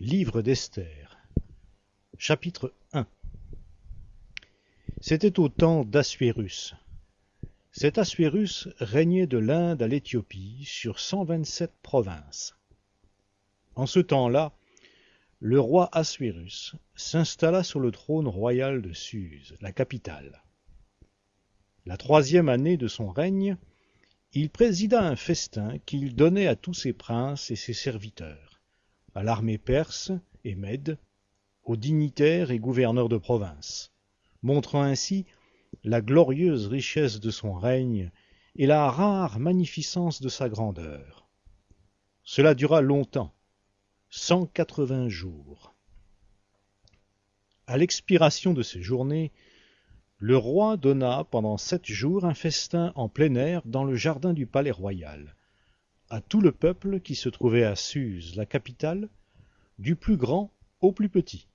Livre d'Esther, chapitre 1. C'était au temps d'Assuérus. Cet Assuérus régnait de l'Inde à l'Éthiopie sur 127 provinces. En ce temps-là, le roi Assuérus s'installa sur le trône royal de Suse, la capitale. La 3e année de son règne, il présida un festin qu'il donnait à tous ses princes et ses serviteurs, à l'armée perse et mède, aux dignitaires et gouverneurs de province, montrant ainsi la glorieuse richesse de son règne et la rare magnificence de sa grandeur. Cela dura longtemps, 180 jours. À l'expiration de ces journées, le roi donna pendant 7 jours un festin en plein air dans le jardin du palais royal, à tout le peuple qui se trouvait à Suse, la capitale, du plus grand au plus petit.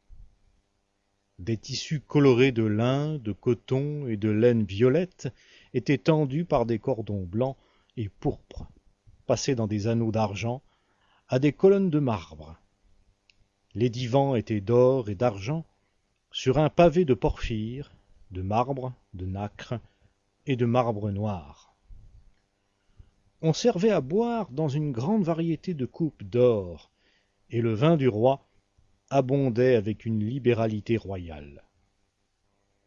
Des tissus colorés de lin, de coton et de laine violette étaient tendus par des cordons blancs et pourpres, passés dans des anneaux d'argent, à des colonnes de marbre. Les divans étaient d'or et d'argent, sur un pavé de porphyre, de marbre, de nacre et de marbre noir. On servait à boire dans une grande variété de coupes d'or, et le vin du roi abondait avec une libéralité royale.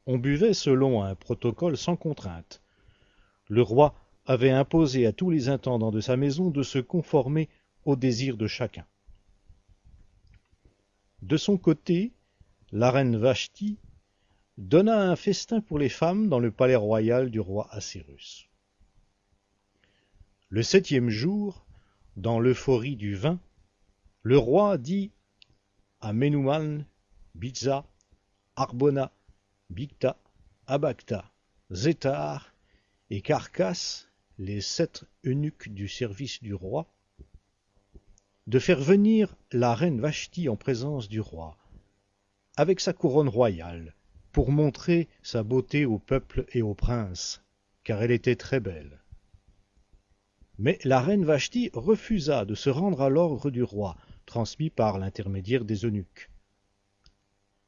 On buvait selon un protocole sans contrainte. Le roi avait imposé à tous les intendants de sa maison de se conformer aux désirs de chacun. De son côté, la reine Vashti donna un festin pour les femmes dans le palais royal du roi Assuérus. Le 7e jour, dans l'euphorie du vin, le roi dit à Menouman, Biztha, Harbona, Bigtha, Abagtha, Zéthar et Carcas, les 7 eunuques du service du roi, de faire venir la reine Vashti en présence du roi, avec sa couronne royale, pour montrer sa beauté au peuple et aux princes, car elle était très belle. Mais la reine Vashti refusa de se rendre à l'ordre du roi, transmis par l'intermédiaire des eunuques.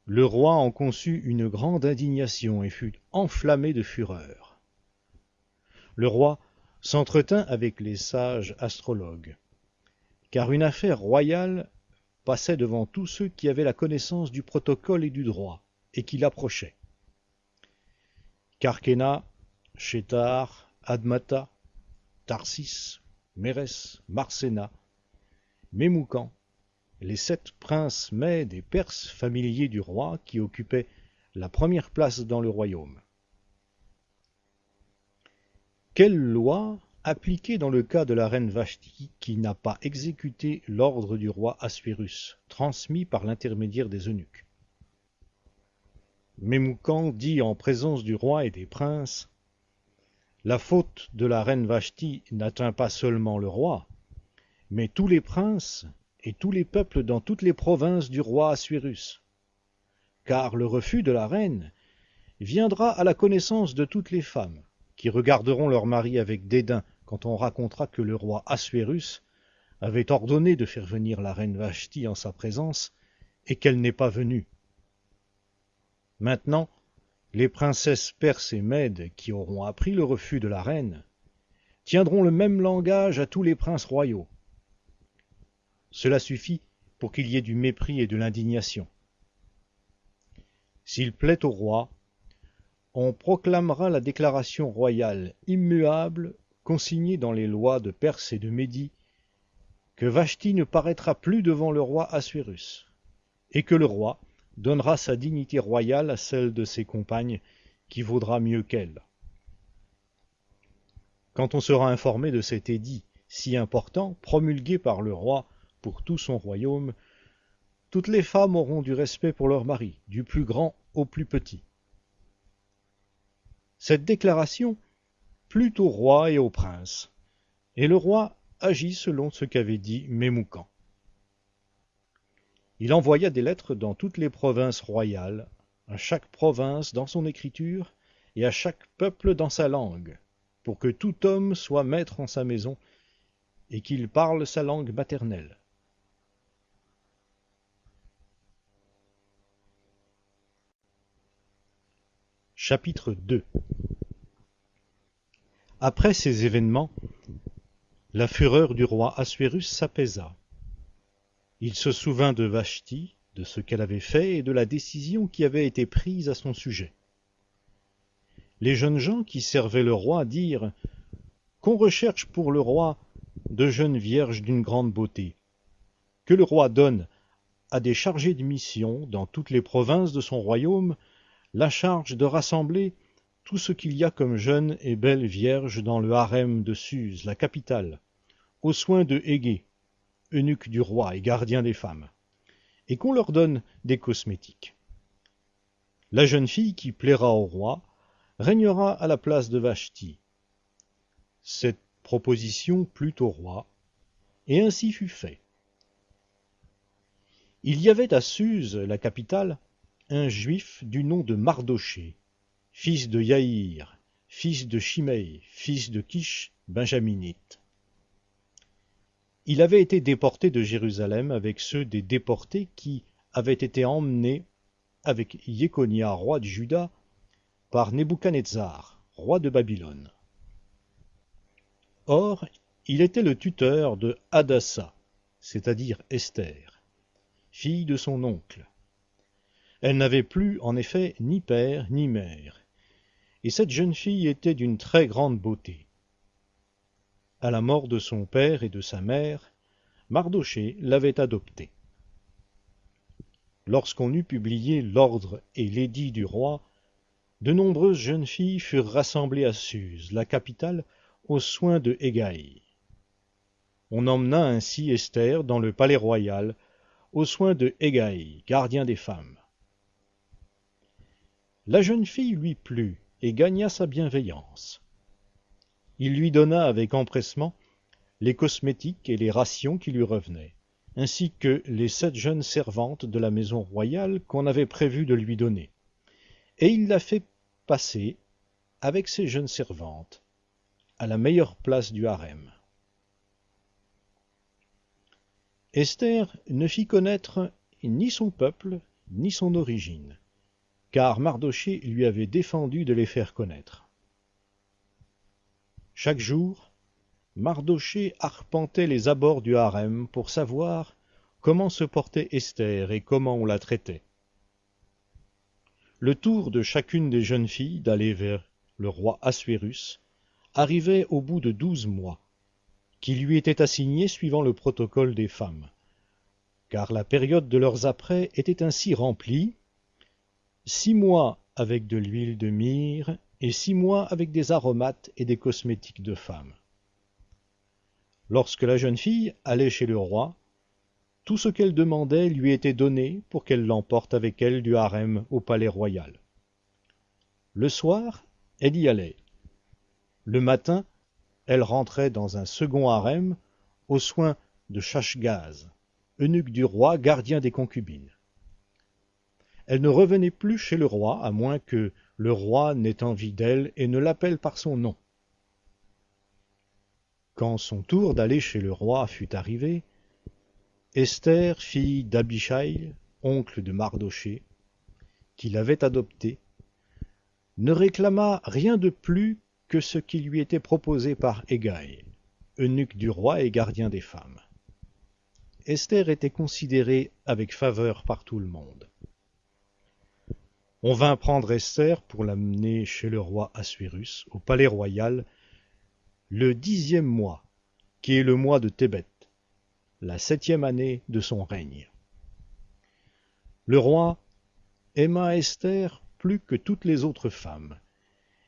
Le roi en conçut une grande indignation et fut enflammé de fureur. Le roi s'entretint avec les sages astrologues, car une affaire royale passait devant tous ceux qui avaient la connaissance du protocole et du droit, et qui l'approchaient. Carchéna, Chétar, Admatha, Tarsis, Mérès, Marséna, Mémoucan, les 7 princes mèdes et perses familiers du roi qui occupaient la première place dans le royaume. Quelle loi appliquer dans le cas de la reine Vashti qui n'a pas exécuté l'ordre du roi Assuérus, transmis par l'intermédiaire des eunuques? Mémoucan dit en présence du roi et des princes: la faute de la reine Vashti n'atteint pas seulement le roi, mais tous les princes et tous les peuples dans toutes les provinces du roi Assuérus. Car le refus de la reine viendra à la connaissance de toutes les femmes, qui regarderont leur mari avec dédain quand on racontera que le roi Assuérus avait ordonné de faire venir la reine Vashti en sa présence et qu'elle n'est pas venue. Maintenant, les princesses perses et mèdes qui auront appris le refus de la reine tiendront le même langage à tous les princes royaux. Cela suffit pour qu'il y ait du mépris et de l'indignation. S'il plaît au roi, on proclamera la déclaration royale immuable consignée dans les lois de Perse et de Médie, que Vashti ne paraîtra plus devant le roi Assuérus, et que le roi donnera sa dignité royale à celle de ses compagnes, qui vaudra mieux qu'elle. Quand on sera informé de cet édit si important, promulgué par le roi pour tout son royaume, toutes les femmes auront du respect pour leur mari, du plus grand au plus petit. Cette déclaration plut au roi et aux princes, et le roi agit selon ce qu'avait dit Mémoucan. Il envoya des lettres dans toutes les provinces royales, à chaque province dans son écriture, et à chaque peuple dans sa langue, pour que tout homme soit maître en sa maison, et qu'il parle sa langue maternelle. Chapitre 2. Après ces événements, la fureur du roi Assuérus s'apaisa. Il se souvint de Vashti, de ce qu'elle avait fait et de la décision qui avait été prise à son sujet. Les jeunes gens qui servaient le roi dirent qu'on recherche pour le roi de jeunes vierges d'une grande beauté, que le roi donne à des chargés de mission dans toutes les provinces de son royaume la charge de rassembler tout ce qu'il y a comme jeunes et belles vierges dans le harem de Suse, la capitale, aux soins de Égée, eunuque du roi et gardien des femmes, et qu'on leur donne des cosmétiques. La jeune fille qui plaira au roi régnera à la place de Vashti. Cette proposition plut au roi, et ainsi fut fait. Il y avait à Suse, la capitale, un juif du nom de Mardochée, fils de Yaïr, fils de Shimei, fils de Kish, benjaminite. Il avait été déporté de Jérusalem avec ceux des déportés qui avaient été emmenés avec Jéconia, roi de Juda, par Nebuchadnezzar, roi de Babylone. Or, il était le tuteur de Hadassa, c'est-à-dire Esther, fille de son oncle. Elle n'avait plus, en effet, ni père ni mère, et cette jeune fille était d'une très grande beauté. À la mort de son père et de sa mère, Mardochée l'avait adoptée. Lorsqu'on eut publié l'ordre et l'édit du roi, de nombreuses jeunes filles furent rassemblées à Suse, la capitale, aux soins de Hégaï. On emmena ainsi Esther dans le palais royal, aux soins de Hégaï, gardien des femmes. La jeune fille lui plut et gagna sa bienveillance. Il lui donna avec empressement les cosmétiques et les rations qui lui revenaient, ainsi que les 7 jeunes servantes de la maison royale qu'on avait prévu de lui donner. Et il la fait passer, avec ses jeunes servantes, à la meilleure place du harem. Esther ne fit connaître ni son peuple, ni son origine, car Mardochée lui avait défendu de les faire connaître. Chaque jour, Mardochée arpentait les abords du harem pour savoir comment se portait Esther et comment on la traitait. Le tour de chacune des jeunes filles d'aller vers le roi Assuérus arrivait au bout de 12 mois, qui lui étaient assignés suivant le protocole des femmes, car la période de leurs apprêts était ainsi remplie, 6 mois avec de l'huile de myrrhe et 6 mois avec des aromates et des cosmétiques de femmes. Lorsque la jeune fille allait chez le roi, tout ce qu'elle demandait lui était donné pour qu'elle l'emporte avec elle du harem au palais royal. Le soir, elle y allait. Le matin, elle rentrait dans un second harem aux soins de Shashgaz, eunuque du roi, gardien des concubines. Elle ne revenait plus chez le roi, à moins que le roi n'ait envie d'elle et ne l'appelle par son nom. Quand son tour d'aller chez le roi fut arrivé, Esther, fille d'Abishai, oncle de Mardochée, qui l'avait adoptée, ne réclama rien de plus que ce qui lui était proposé par Hégaï, eunuque du roi et gardien des femmes. Esther était considérée avec faveur par tout le monde. On vint prendre Esther pour l'amener chez le roi Assuérus, au palais royal, le 10e mois, qui est le mois de Tébet, la 7e année de son règne. Le roi aima Esther plus que toutes les autres femmes,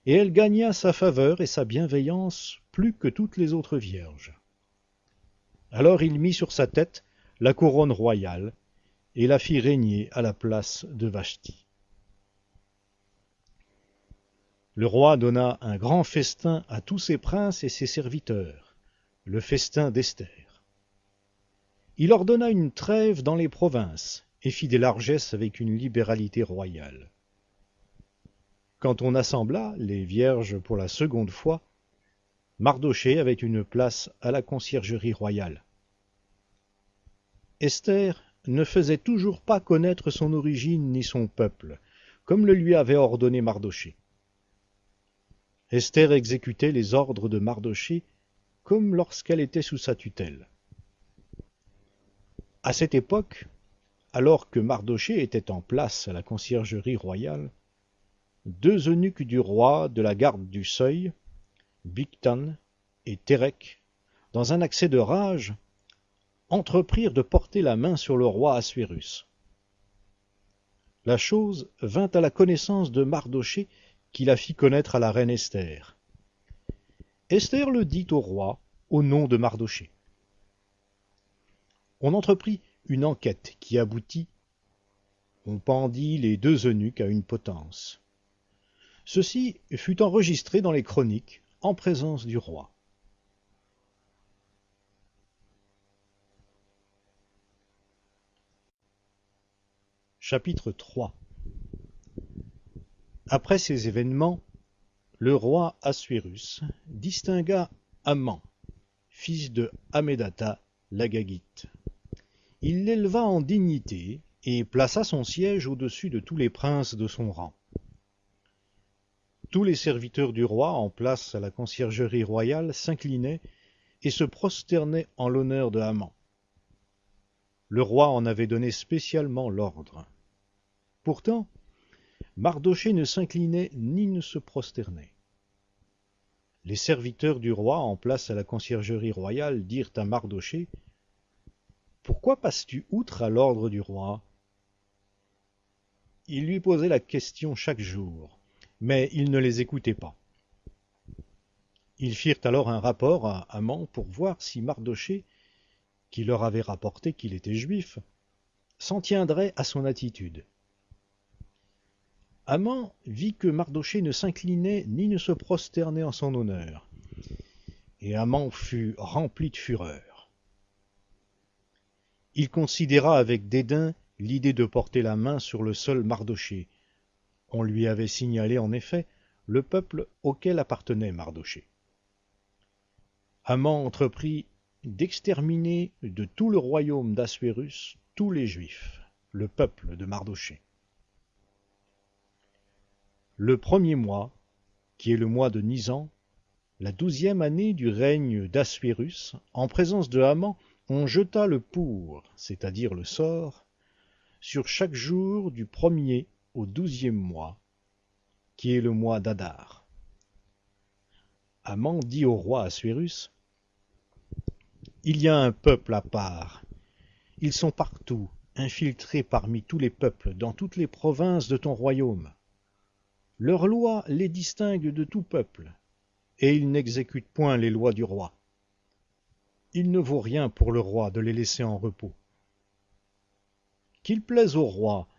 et elle gagna sa faveur et sa bienveillance plus que toutes les autres vierges. Alors il mit sur sa tête la couronne royale et la fit régner à la place de Vashti. Le roi donna un grand festin à tous ses princes et ses serviteurs, le festin d'Esther. Il ordonna une trêve dans les provinces et fit des largesses avec une libéralité royale. Quand on assembla les vierges pour la seconde fois, Mardochée avait une place à la conciergerie royale. Esther ne faisait toujours pas connaître son origine ni son peuple, comme le lui avait ordonné Mardochée. Esther exécutait les ordres de Mardochée comme lorsqu'elle était sous sa tutelle. À cette époque, alors que Mardochée était en place à la conciergerie royale, deux eunuques du roi de la garde du seuil, Bigtan et Térec, dans un accès de rage, entreprirent de porter la main sur le roi Assuérus. La chose vint à la connaissance de Mardochée, qui la fit connaître à la reine Esther. Esther le dit au roi au nom de Mardochée. On entreprit une enquête qui aboutit. On pendit les deux eunuques à une potence. Ceci fut enregistré dans les chroniques en présence du roi. Chapitre 3. Après ces événements, le roi Assuérus distingua Haman, fils de Hammédatha l'Agagite. Il l'éleva en dignité et plaça son siège au-dessus de tous les princes de son rang. Tous les serviteurs du roi en place à la conciergerie royale s'inclinaient et se prosternaient en l'honneur de Haman. Le roi en avait donné spécialement l'ordre. Pourtant, Mardochée ne s'inclinait ni ne se prosternait. Les serviteurs du roi en place à la conciergerie royale dirent à Mardochée: « Pourquoi passes-tu outre à l'ordre du roi ?» Ils lui posaient la question chaque jour, mais il ne les écoutait pas. Ils firent alors un rapport à Haman pour voir si Mardochée, qui leur avait rapporté qu'il était juif, s'en tiendrait à son attitude. Haman vit que Mardochée ne s'inclinait ni ne se prosternait en son honneur, et Haman fut rempli de fureur. Il considéra avec dédain l'idée de porter la main sur le seul Mardochée. On lui avait signalé en effet le peuple auquel appartenait Mardochée. Haman entreprit d'exterminer de tout le royaume d'Assuérus tous les Juifs, le peuple de Mardochée. Le premier mois, qui est le mois de Nisan, la 12e année du règne d'Assuérus, en présence de Haman, on jeta le pour, c'est-à-dire le sort, sur chaque jour du premier au 12e mois, qui est le mois d'Adar. Haman dit au roi Assuérus: « Il y a un peuple à part. Ils sont partout, infiltrés parmi tous les peuples, dans toutes les provinces de ton royaume. Leurs lois les distinguent de tout peuple, et ils n'exécutent point les lois du roi. Il ne vaut rien pour le roi de les laisser en repos. Qu'il plaise au roi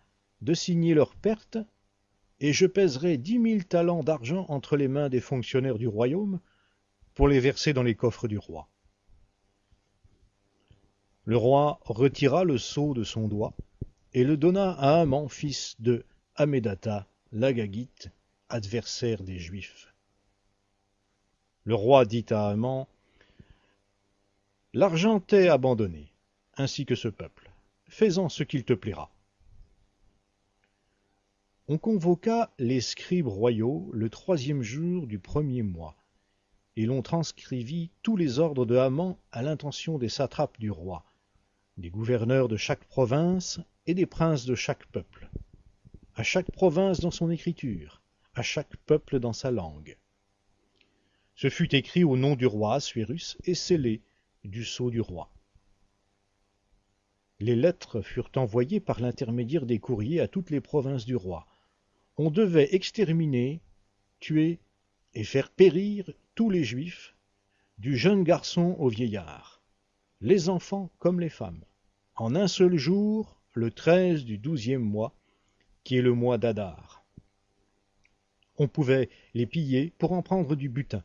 de signer leur perte, et je pèserai 10 000 talents d'argent entre les mains des fonctionnaires du royaume pour les verser dans les coffres du roi. » Le roi retira le sceau de son doigt et le donna à Haman, fils de Hammédatha l'Agagite, adversaire des Juifs. Le roi dit à Haman: « L'argent t'est abandonné, ainsi que ce peuple. Fais-en ce qu'il te plaira. » On convoqua les scribes royaux le 3e jour du premier mois, et l'on transcrivit tous les ordres de Haman à l'intention des satrapes du roi, des gouverneurs de chaque province et des princes de chaque peuple, à chaque province dans son écriture, à chaque peuple dans sa langue. Ce fut écrit au nom du roi Assuérus et scellé du sceau du roi. Les lettres furent envoyées par l'intermédiaire des courriers à toutes les provinces du roi. On devait exterminer, tuer et faire périr tous les Juifs, du jeune garçon au vieillard, les enfants comme les femmes, en un seul jour, le 13 du 12e mois, qui est le mois d'Adar. On pouvait les piller pour en prendre du butin.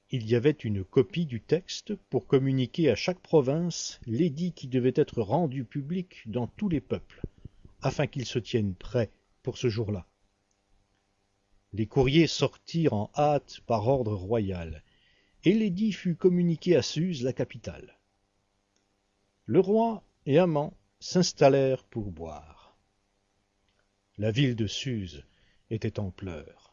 Il y avait une copie du texte pour communiquer à chaque province l'édit qui devait être rendu public dans tous les peuples, afin qu'ils se tiennent prêts pour ce jour-là. Les courriers sortirent en hâte par ordre royal, et l'édit fut communiqué à Suse, la capitale. Le roi et Haman s'installèrent pour boire. La ville de Suse était en pleurs.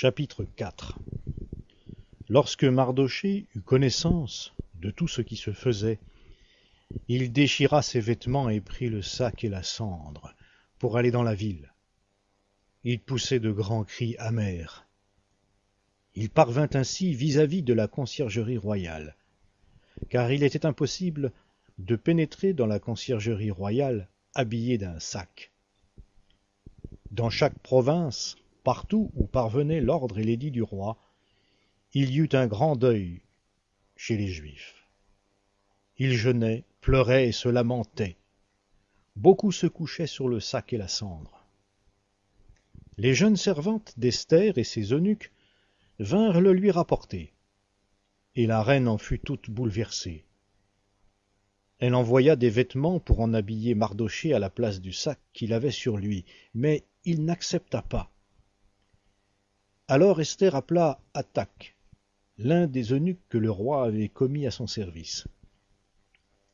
Chapitre 4. Lorsque Mardochée eut connaissance de tout ce qui se faisait, il déchira ses vêtements et prit le sac et la cendre pour aller dans la ville. Il poussait de grands cris amers. Il parvint ainsi vis-à-vis de la conciergerie royale, car il était impossible de pénétrer dans la conciergerie royale habillé d'un sac. Dans chaque province, partout où parvenaient l'ordre et l'édit du roi, il y eut un grand deuil chez les Juifs. Ils jeûnaient, pleuraient et se lamentaient. Beaucoup se couchaient sur le sac et la cendre. Les jeunes servantes d'Esther et ses eunuques vinrent le lui rapporter, et la reine en fut toute bouleversée. Elle envoya des vêtements pour en habiller Mardochée à la place du sac qu'il avait sur lui, mais il n'accepta pas. Alors Esther appela Hattak, l'un des eunuques que le roi avait commis à son service.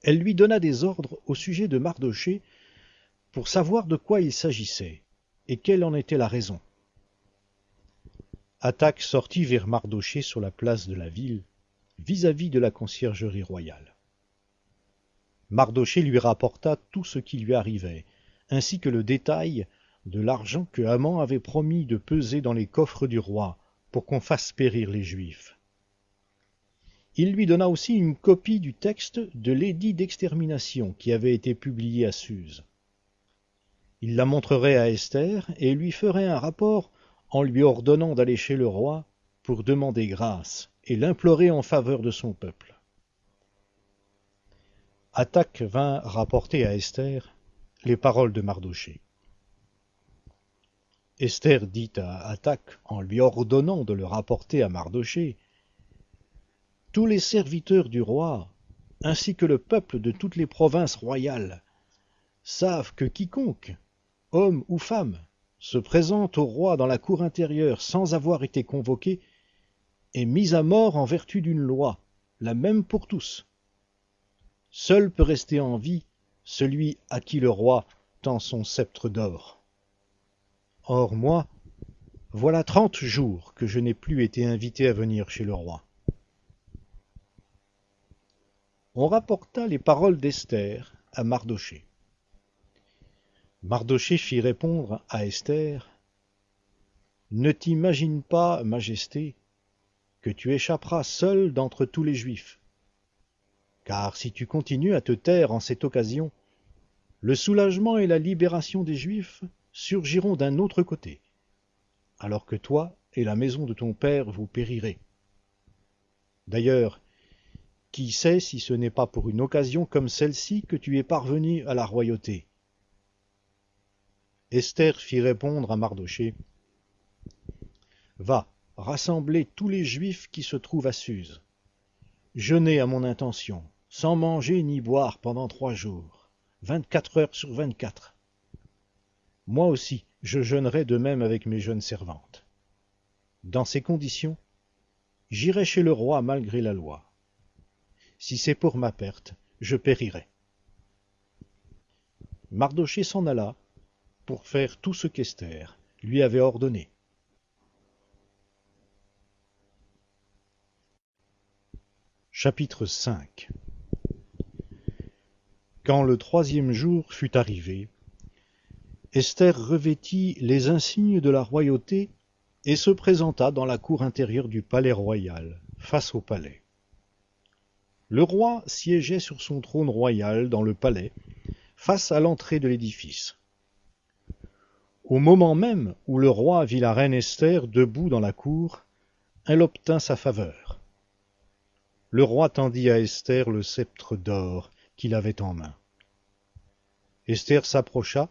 Elle lui donna des ordres au sujet de Mardochée pour savoir de quoi il s'agissait et quelle en était la raison. Hattak sortit vers Mardochée sur la place de la ville, vis-à-vis de la conciergerie royale. Mardochée lui rapporta tout ce qui lui arrivait, ainsi que le détail de l'argent que Haman avait promis de peser dans les coffres du roi pour qu'on fasse périr les Juifs. Il lui donna aussi une copie du texte de l'édit d'extermination qui avait été publié à Suse. Il la montrerait à Esther et lui ferait un rapport en lui ordonnant d'aller chez le roi pour demander grâce et l'implorer en faveur de son peuple. Hattak vint rapporter à Esther les paroles de Mardochée. Esther dit à Hattak, en lui ordonnant de le rapporter à Mardochée, « Tous les serviteurs du roi, ainsi que le peuple de toutes les provinces royales, savent que quiconque, homme ou femme, se présente au roi dans la cour intérieure sans avoir été convoqué, est mis à mort en vertu d'une loi, la même pour tous. Seul peut rester en vie celui à qui le roi tend son sceptre d'or. Or moi, voilà 30 jours que je n'ai plus été invité à venir chez le roi. » On rapporta les paroles d'Esther à Mardochée. Mardochée fit répondre à Esther, « Ne t'imagine pas, Majesté, que tu échapperas seul d'entre tous les Juifs. Car si tu continues à te taire en cette occasion, le soulagement et la libération des Juifs surgiront d'un autre côté, alors que toi et la maison de ton père vous périrez. D'ailleurs, qui sait si ce n'est pas pour une occasion comme celle-ci que tu es parvenu à la royauté. » Esther fit répondre à Mardochée, « Va, rassembler tous les Juifs qui se trouvent à Suse. Jeûnez à mon intention, sans manger ni boire pendant 3 jours, 24 heures sur 24. Moi aussi, je jeûnerai de même avec mes jeunes servantes. Dans ces conditions, j'irai chez le roi malgré la loi. Si c'est pour ma perte, je périrai. » Mardochée s'en alla pour faire tout ce qu'Esther lui avait ordonné. Chapitre 5. Quand le 3e jour fut arrivé, Esther revêtit les insignes de la royauté et se présenta dans la cour intérieure du palais royal, face au palais. Le roi siégeait sur son trône royal dans le palais, face à l'entrée de l'édifice. Au moment même où le roi vit la reine Esther debout dans la cour, elle obtint sa faveur. Le roi tendit à Esther le sceptre d'or qu'il avait en main. Esther s'approcha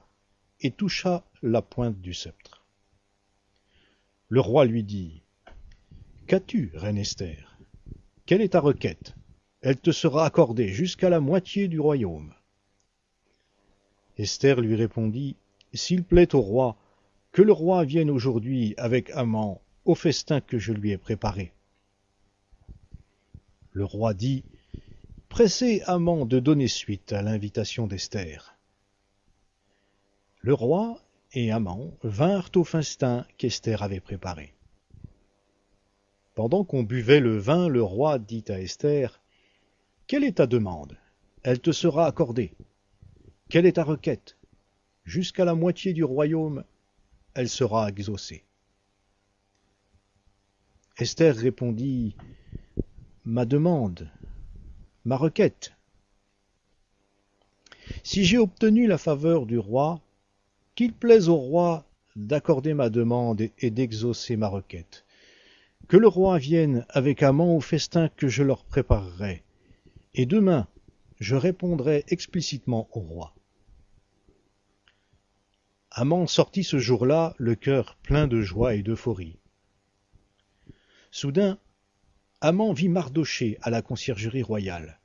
et toucha la pointe du sceptre. Le roi lui dit, « Qu'as-tu, reine Esther? Quelle est ta requête? Elle te sera accordée jusqu'à la moitié du royaume. » Esther lui répondit, « S'il plaît au roi, que le roi vienne aujourd'hui avec Haman au festin que je lui ai préparé. » Le roi dit, « Pressez Haman de donner suite à l'invitation d'Esther. » Le roi et Haman vinrent au festin qu'Esther avait préparé. Pendant qu'on buvait le vin, le roi dit à Esther: « Quelle est ta demande? Elle te sera accordée. Quelle est ta requête? Jusqu'à la moitié du royaume, elle sera exaucée. » Esther répondit: « Ma demande, ma requête. Si j'ai obtenu la faveur du roi, qu'il plaise au roi d'accorder ma demande et d'exaucer ma requête. Que le roi vienne avec Haman au festin que je leur préparerai, et demain je répondrai explicitement au roi. » Haman sortit ce jour-là, le cœur plein de joie et d'euphorie. Soudain, Haman vit Mardochée à la conciergerie royale.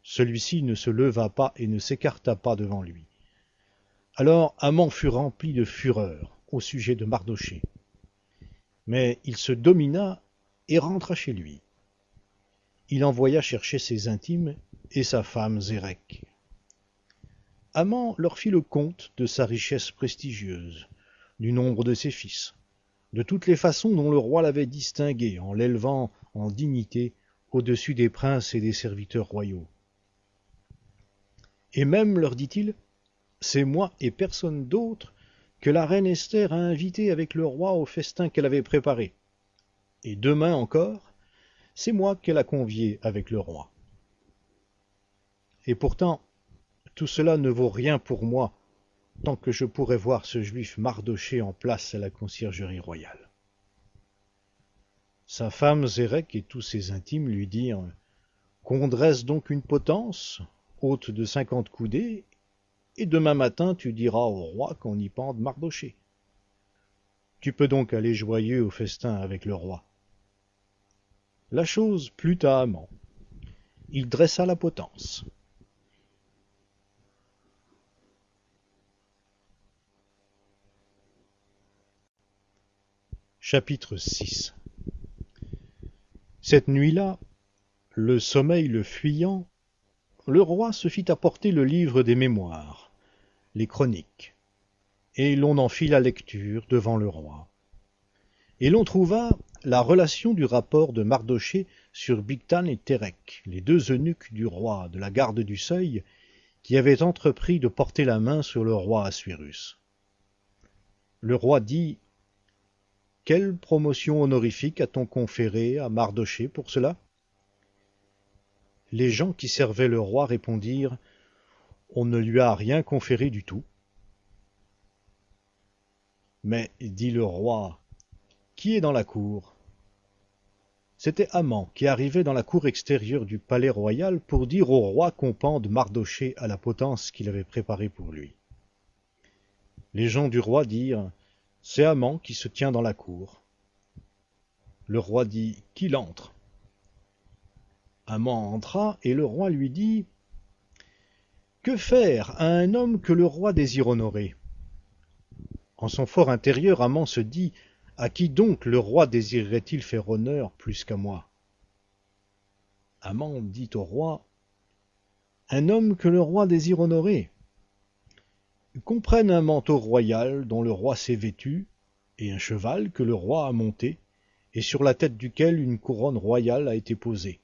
Celui-ci ne se leva pas et ne s'écarta pas devant lui. Alors Haman fut rempli de fureur au sujet de Mardochée. Mais il se domina et rentra chez lui. Il envoya chercher ses intimes et sa femme Zérech. Haman leur fit le compte de sa richesse prestigieuse, du nombre de ses fils, de toutes les façons dont le roi l'avait distingué en l'élevant en dignité au-dessus des princes et des serviteurs royaux. Et même, leur dit-il, c'est moi et personne d'autre que la reine Esther a invité avec le roi au festin qu'elle avait préparé. Et demain encore, c'est moi qu'elle a convié avec le roi. Et pourtant, tout cela ne vaut rien pour moi, tant que je pourrai voir ce juif Mardochée en place à la conciergerie royale. Sa femme Zérech et tous ses intimes lui dirent: « Qu'on dresse donc une potence, haute de 50 coudées, et demain matin tu diras au roi qu'on y pende Mardochée. Tu peux donc aller joyeux au festin avec le roi. » La chose plut à Haman. Il dressa la potence. Chapitre 6. Cette nuit-là, le sommeil le fuyant, le roi se fit apporter le livre des mémoires, les chroniques, et l'on en fit la lecture devant le roi. Et l'on trouva la relation du rapport de Mardochée sur Bigthan et Térech, les deux eunuques du roi de la garde du seuil, qui avaient entrepris de porter la main sur le roi Assuérus. Le roi dit: « Quelle promotion honorifique a-t-on conférée à Mardochée pour cela ?» Les gens qui servaient le roi répondirent: « On ne lui a rien conféré du tout. » Mais, dit le roi, qui est dans la cour? C'était Haman qui arrivait dans la cour extérieure du palais royal pour dire au roi qu'on pende Mardochée à la potence qu'il avait préparée pour lui. Les gens du roi dirent: « C'est Haman qui se tient dans la cour. » Le roi dit: « Qu'il entre. » Haman entra, et le roi lui dit: « Que faire à un homme que le roi désire honorer ?» En son fort intérieur, Haman se dit: « À qui donc le roi désirerait-il faire honneur plus qu'à moi ?» Haman dit au roi: « Un homme que le roi désire honorer. Qu'on prenne un manteau royal dont le roi s'est vêtu, et un cheval que le roi a monté, et sur la tête duquel une couronne royale a été posée.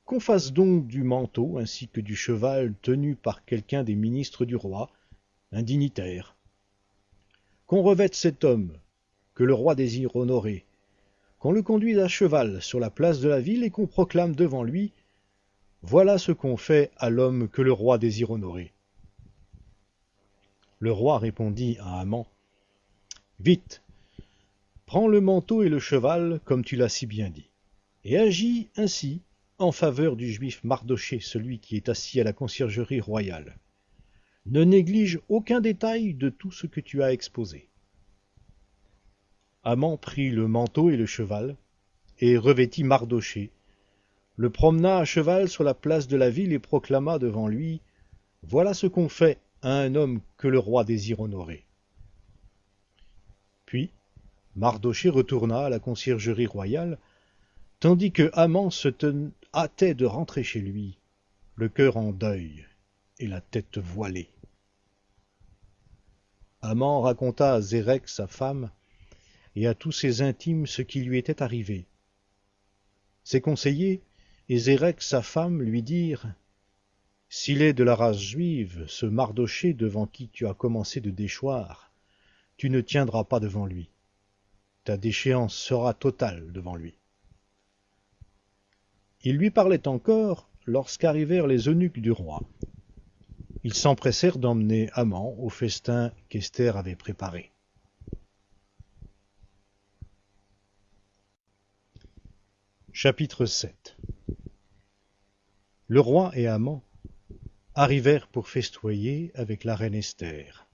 Qu'on fasse donc du manteau ainsi que du cheval tenu par quelqu'un des ministres du roi, un dignitaire. Qu'on revête cet homme, que le roi désire honorer, qu'on le conduise à cheval sur la place de la ville et qu'on proclame devant lui: voilà ce qu'on fait à l'homme que le roi désire honorer. » Le roi répondit à Haman: « Vite, prends le manteau et le cheval, comme tu l'as si bien dit, et agis ainsi en faveur du juif Mardochée, celui qui est assis à la conciergerie royale. Ne néglige aucun détail de tout ce que tu as exposé. » Haman prit le manteau et le cheval, et revêtit Mardochée, le promena à cheval sur la place de la ville et proclama devant lui: « Voilà ce qu'on fait à un homme que le roi désire honorer. » Puis Mardochée retourna à la conciergerie royale, tandis que Haman se hâtait de rentrer chez lui, le cœur en deuil et la tête voilée. Haman raconta à Zérech sa femme et à tous ses intimes ce qui lui était arrivé. Ses conseillers et Zérech sa femme lui dirent: « S'il est de la race juive, ce Mardochée devant qui tu as commencé de déchoir, tu ne tiendras pas devant lui. Ta déchéance sera totale devant lui. » Ils lui parlaient encore lorsqu'arrivèrent les eunuques du roi. Ils s'empressèrent d'emmener Haman au festin qu'Esther avait préparé. Chapitre 7. Le roi et Haman arrivèrent pour festoyer avec la reine Esther.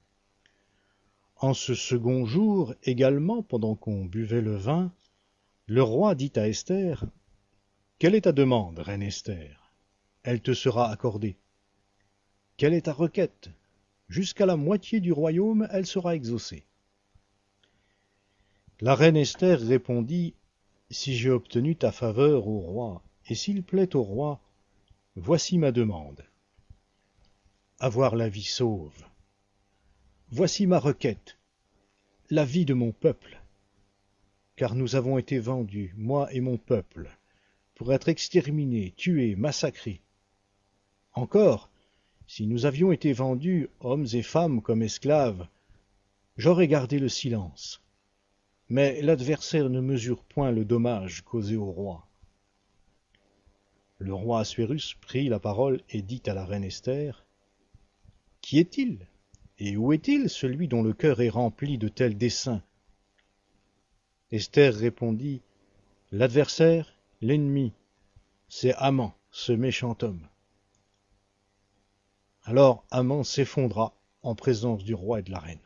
En ce second jour également, pendant qu'on buvait le vin, le roi dit à Esther: « Quelle est ta demande, reine Esther? Elle te sera accordée. Quelle est ta requête? Jusqu'à la moitié du royaume, elle sera exaucée. » La reine Esther répondit: « Si j'ai obtenu ta faveur au roi, et s'il plaît au roi, voici ma demande. Avoir la vie sauve. Voici ma requête, la vie de mon peuple. Car nous avons été vendus, moi et mon peuple, pour être exterminés, tués, massacrés. Encore, si nous avions été vendus, hommes et femmes, comme esclaves, j'aurais gardé le silence. Mais l'adversaire ne mesure point le dommage causé au roi. » Le roi Assuérus prit la parole et dit à la reine Esther: « Qui est-il? Et où est-il, celui dont le cœur est rempli de tels desseins? » Esther répondit: « L'adversaire, l'ennemi, c'est Haman, ce méchant homme. » Alors Haman s'effondra en présence du roi et de la reine.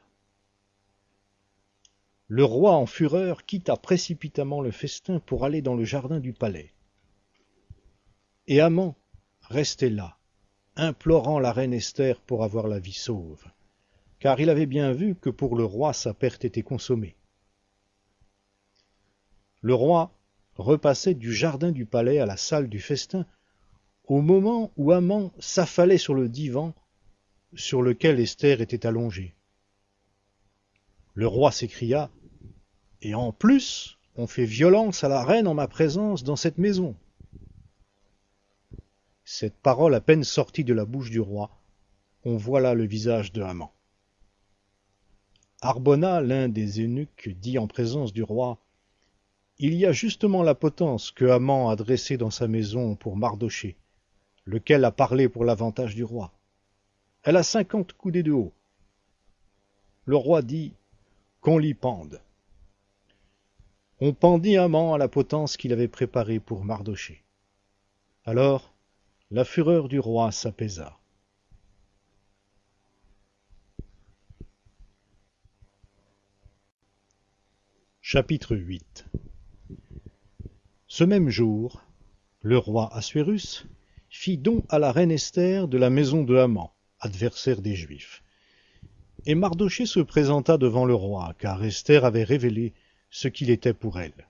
Le roi, en fureur, quitta précipitamment le festin pour aller dans le jardin du palais. Et Haman restait là, implorant la reine Esther pour avoir la vie sauve, car il avait bien vu que pour le roi sa perte était consommée. Le roi repassait du jardin du palais à la salle du festin au moment où Haman s'affalait sur le divan sur lequel Esther était allongée. Le roi s'écria: « Et en plus, on fait violence à la reine en ma présence dans cette maison. » Cette parole à peine sortie de la bouche du roi, on voit là le visage de Haman. Harbona, l'un des eunuques, dit en présence du roi: « Il y a justement la potence que Haman a dressée dans sa maison pour Mardochée, lequel a parlé pour l'avantage du roi. Elle a 50 coudées de haut. » Le roi dit: « Qu'on l'y pende. » On pendit Haman à la potence qu'il avait préparée pour Mardochée. Alors la fureur du roi s'apaisa. Chapitre 8. Ce même jour, le roi Assuérus fit don à la reine Esther de la maison de Haman, adversaire des Juifs. Et Mardochée se présenta devant le roi, car Esther avait révélé ce qu'il était pour elle.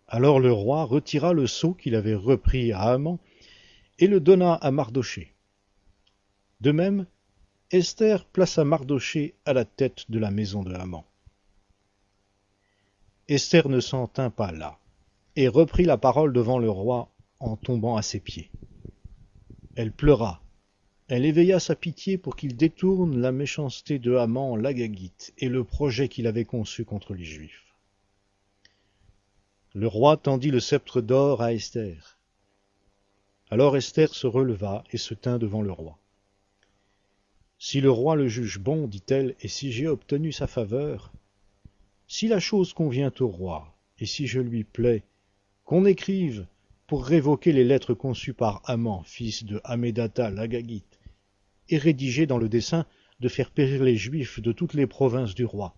Alors le roi retira le sceau qu'il avait repris à Haman et le donna à Mardochée. De même, Esther plaça Mardochée à la tête de la maison de Haman. Esther ne s'en tint pas là, et reprit la parole devant le roi en tombant à ses pieds. Elle pleura, elle éveilla sa pitié pour qu'il détourne la méchanceté de Haman l'Agagite et le projet qu'il avait conçu contre les Juifs. Le roi tendit le sceptre d'or à Esther. Alors Esther se releva et se tint devant le roi. « Si le roi le juge bon, dit-elle, et si j'ai obtenu sa faveur, si la chose convient au roi, et si je lui plais, qu'on écrive pour révoquer les lettres conçues par Haman, fils de Hammédatha l'Agagite, et rédigées dans le dessein de faire périr les Juifs de toutes les provinces du roi.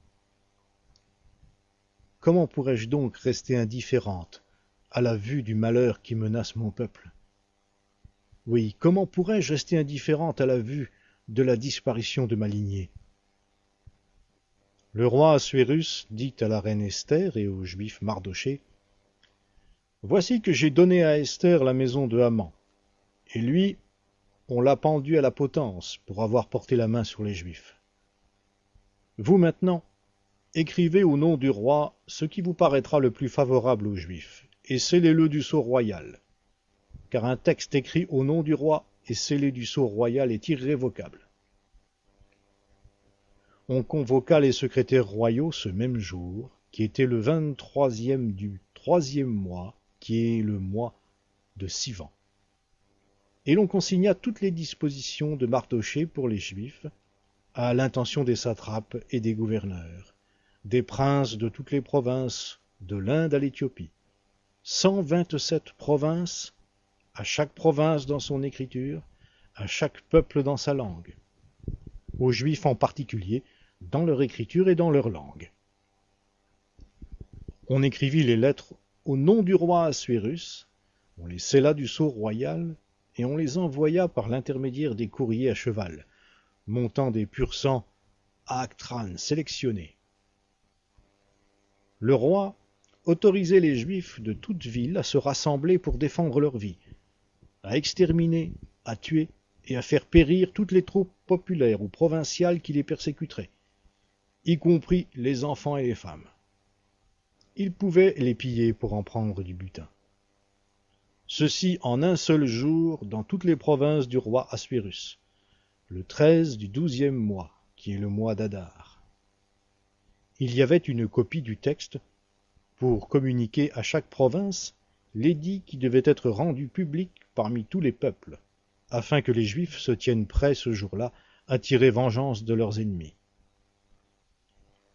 Comment pourrais-je donc rester indifférente à la vue du malheur qui menace mon peuple? Oui, comment pourrais-je rester indifférente à la vue de la disparition de ma lignée? » Le roi Assuérus dit à la reine Esther et au juif Mardochée: « Voici que j'ai donné à Esther la maison de Haman, et lui, on l'a pendu à la potence pour avoir porté la main sur les Juifs. Vous maintenant, Écrivez au nom du roi ce qui vous paraîtra le plus favorable aux Juifs, et scellez-le du sceau royal. Car un texte écrit au nom du roi et scellé du sceau royal est irrévocable. On convoqua les secrétaires royaux ce même jour, qui était le 23e du 3e mois, qui est le mois de Sivan. Et l'on consigna toutes les dispositions de Mardochée pour les Juifs, à l'intention des satrapes et des gouverneurs, des princes de toutes les provinces, de l'Inde à l'Éthiopie. 127 provinces, à chaque province dans son écriture, à chaque peuple dans sa langue, aux Juifs en particulier, dans leur écriture et dans leur langue. On écrivit les lettres au nom du roi Assuérus, on les scella du sceau royal, et on les envoya par l'intermédiaire des courriers à cheval, montant des pur-sang à Actran sélectionnés. Le roi autorisait les Juifs de toute ville à se rassembler pour défendre leur vie, à exterminer, à tuer et à faire périr toutes les troupes populaires ou provinciales qui les persécuteraient, y compris les enfants et les femmes. Ils pouvaient les piller pour en prendre du butin. Ceci en un seul jour dans toutes les provinces du roi Assuérus, le 13 du 12e mois, qui est le mois d'Adar. Il y avait une copie du texte pour communiquer à chaque province l'édit qui devait être rendu public parmi tous les peuples, afin que les Juifs se tiennent prêts ce jour-là à tirer vengeance de leurs ennemis.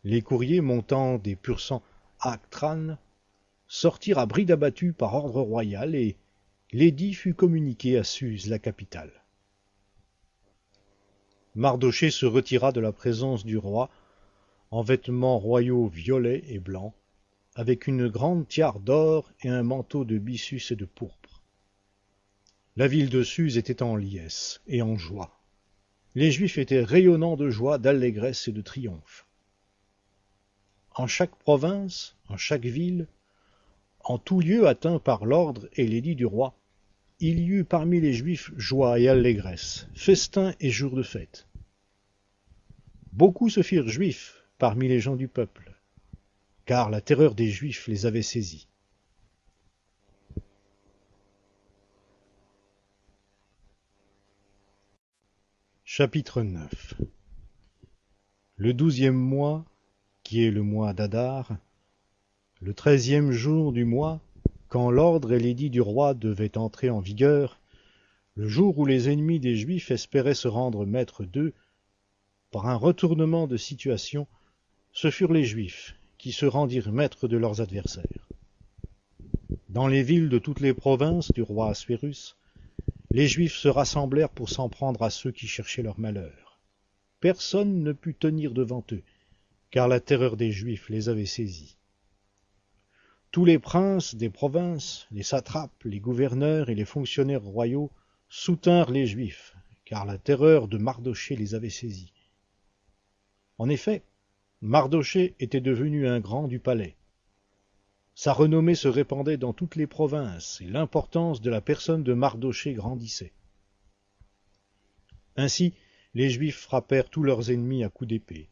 Les courriers montant des pur-sang à Actran sortirent à bride abattue par ordre royal et l'édit fut communiqué à Suse, la capitale. Mardochée se retira de la présence du roi en vêtements royaux violets et blancs, avec une grande tiare d'or et un manteau de byssus et de pourpre. La ville de Suse était en liesse et en joie. Les Juifs étaient rayonnants de joie, d'allégresse et de triomphe. En chaque province, en chaque ville, en tout lieu atteint par l'ordre et l'édit du roi, il y eut parmi les Juifs joie et allégresse, festin et jours de fête. Beaucoup se firent Juifs parmi les gens du peuple, car la terreur des Juifs les avait saisis. Chapitre 9. Le 12e mois, qui est le mois d'Adar, le 13e jour du mois, quand l'ordre et l'édit du roi devaient entrer en vigueur, le jour où les ennemis des Juifs espéraient se rendre maîtres d'eux, par un retournement de situation, ce furent les Juifs qui se rendirent maîtres de leurs adversaires. Dans les villes de toutes les provinces du roi Assuérus, les Juifs se rassemblèrent pour s'en prendre à ceux qui cherchaient leur malheur. Personne ne put tenir devant eux, car la terreur des Juifs les avait saisis. Tous les princes des provinces, les satrapes, les gouverneurs et les fonctionnaires royaux soutinrent les Juifs, car la terreur de Mardochée les avait saisis. En effet, Mardochée était devenu un grand du palais. Sa renommée se répandait dans toutes les provinces, et l'importance de la personne de Mardochée grandissait. Ainsi, les Juifs frappèrent tous leurs ennemis à coups d'épée.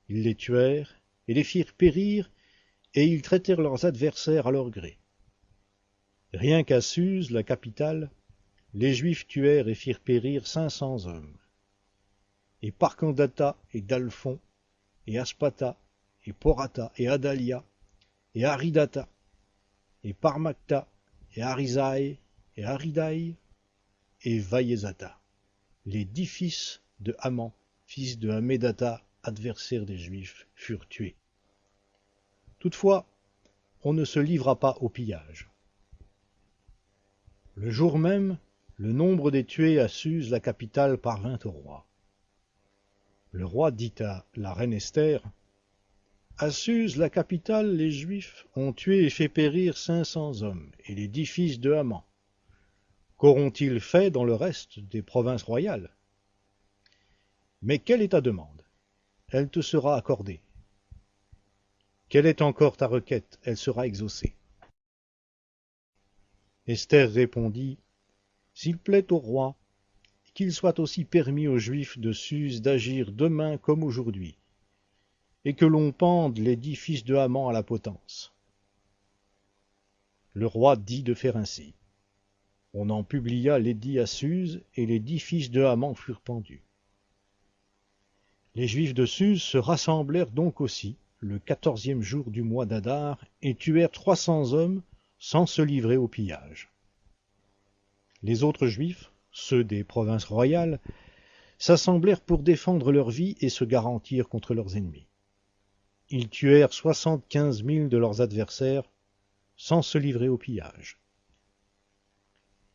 Ils les tuèrent et les firent périr, et ils traitèrent leurs adversaires à leur gré. Rien qu'à Suse, la capitale, les Juifs tuèrent et firent périr 500 hommes. Et Parcandata et Dalphon, et Aspata, et Porata, et Adalia, et Aridata, et Parmacta, et Arisaï, et Aridaï, et Vaïezata, les 10 fils de Haman, fils de Hamédata, adversaire des Juifs, furent tués. Toutefois, on ne se livra pas au pillage. Le jour même, le nombre des tués à Suse, la capitale, parvint au roi. Le roi dit à la reine Esther, « À Suse, la capitale, les Juifs ont tué et fait périr 500 hommes, et les 10 fils de Haman. Qu'auront-ils fait dans le reste des provinces royales? Mais quelle est ta demande? Elle te sera accordée. Quelle est encore ta requête? Elle sera exaucée. » Esther répondit, « S'il plaît au roi, qu'il soit aussi permis aux Juifs de Suse d'agir demain comme aujourd'hui, et que l'on pende les 10 fils de Haman à la potence. Le roi dit de faire ainsi. On en publia l'édit à Suse, et les 10 fils de Haman furent pendus. Les Juifs de Suse se rassemblèrent donc aussi, le 14e jour du mois d'Adar, et tuèrent 300 hommes, sans se livrer au pillage. Les autres Juifs, ceux des provinces royales, s'assemblèrent pour défendre leur vie et se garantir contre leurs ennemis. Ils tuèrent 75 000 de leurs adversaires, sans se livrer au pillage.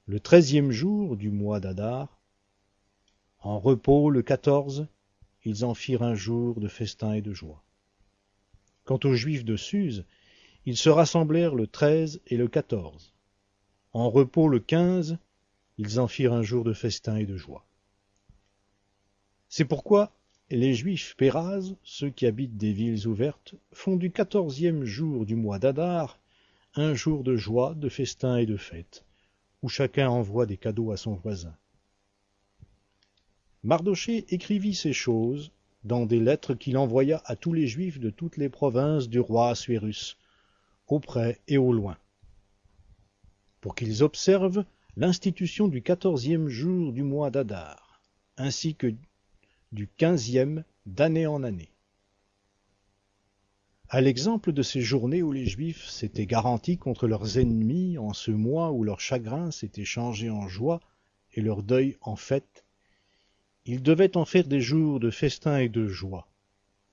Le 13e jour du mois d'Adar, en repos le 14, ils en firent un jour de festin et de joie. Quant aux Juifs de Suse, ils se rassemblèrent le 13 et le 14. En repos le 15, ils en firent un jour de festin et de joie. C'est pourquoi les Juifs pérazes, ceux qui habitent des villes ouvertes, font du 14e jour du mois d'Adar un jour de joie, de festin et de fête, où chacun envoie des cadeaux à son voisin. Mardochée écrivit ces choses dans des lettres qu'il envoya à tous les Juifs de toutes les provinces du roi Assuérus, au près et au loin, pour qu'ils observent l'institution du 14e jour du mois d'Adar, ainsi que du 15e d'année en année. À l'exemple de ces journées où les Juifs s'étaient garantis contre leurs ennemis en ce mois où leur chagrin s'était changé en joie et leur deuil en fête, ils devaient en faire des jours de festin et de joie,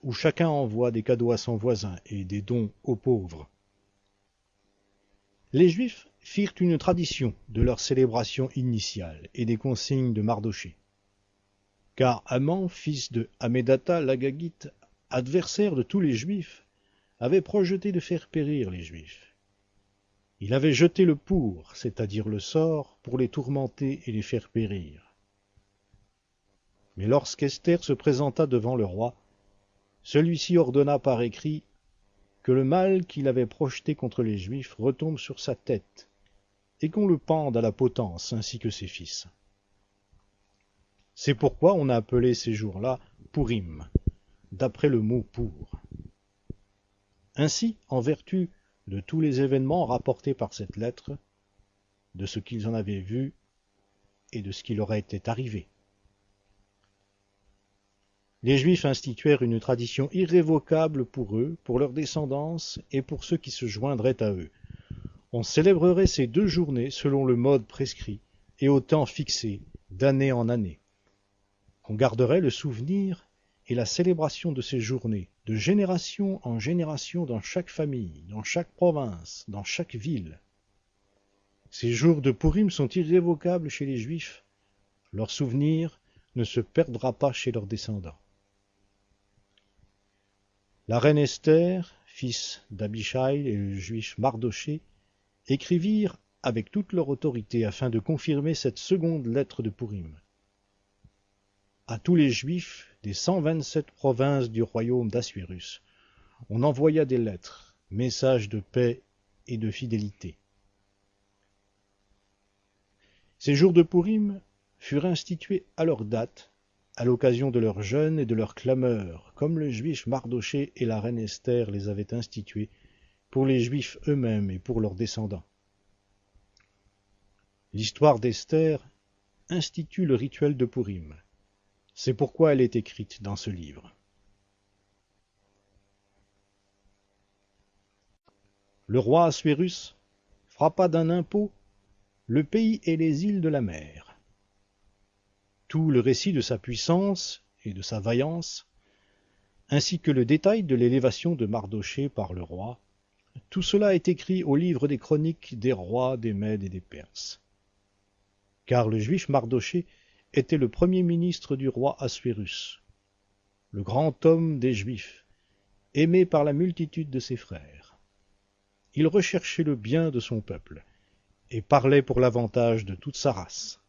où chacun envoie des cadeaux à son voisin et des dons aux pauvres. Les Juifs firent une tradition de leur célébration initiale et des consignes de Mardochée. Car Haman, fils de Hammédatha l'Agagite, adversaire de tous les Juifs, avait projeté de faire périr les Juifs. Il avait jeté le pour, c'est-à-dire le sort, pour les tourmenter et les faire périr. Mais lorsqu'Esther se présenta devant le roi, celui-ci ordonna par écrit que le mal qu'il avait projeté contre les Juifs retombe sur sa tête, et qu'on le pende à la potence ainsi que ses fils. C'est pourquoi on a appelé ces jours-là Pourim, d'après le mot pour. Ainsi, en vertu de tous les événements rapportés par cette lettre, de ce qu'ils en avaient vu et de ce qui leur était arrivé, les Juifs instituèrent une tradition irrévocable pour eux, pour leur descendance et pour ceux qui se joindraient à eux. On célébrerait ces 2 journées selon le mode prescrit et au temps fixé, d'année en année. On garderait le souvenir et la célébration de ces journées, de génération en génération dans chaque famille, dans chaque province, dans chaque ville. Ces jours de Pourim sont irrévocables chez les Juifs. Leur souvenir ne se perdra pas chez leurs descendants. La reine Esther, fils d'Abichaï et le juif Mardochée, écrivirent avec toute leur autorité afin de confirmer cette seconde lettre de Pourim. À tous les Juifs des 127 provinces du royaume d'Assuérus, on envoya des lettres, messages de paix et de fidélité. Ces jours de Pourim furent institués à leur date, à l'occasion de leur jeûne et de leur clameur, comme le juif Mardochée et la reine Esther les avaient institués, pour les Juifs eux-mêmes et pour leurs descendants. L'histoire d'Esther institue le rituel de Pourim. C'est pourquoi elle est écrite dans ce livre. Le roi Assuérus frappa d'un impôt le pays et les îles de la mer. Tout le récit de sa puissance et de sa vaillance, ainsi que le détail de l'élévation de Mardochée par le roi, tout cela est écrit au livre des chroniques des rois des Mèdes et des Perses. Car le juif Mardochée était le premier ministre du roi Assuérus, le grand homme des Juifs, aimé par la multitude de ses frères. Il recherchait le bien de son peuple, et parlait pour l'avantage de toute sa race.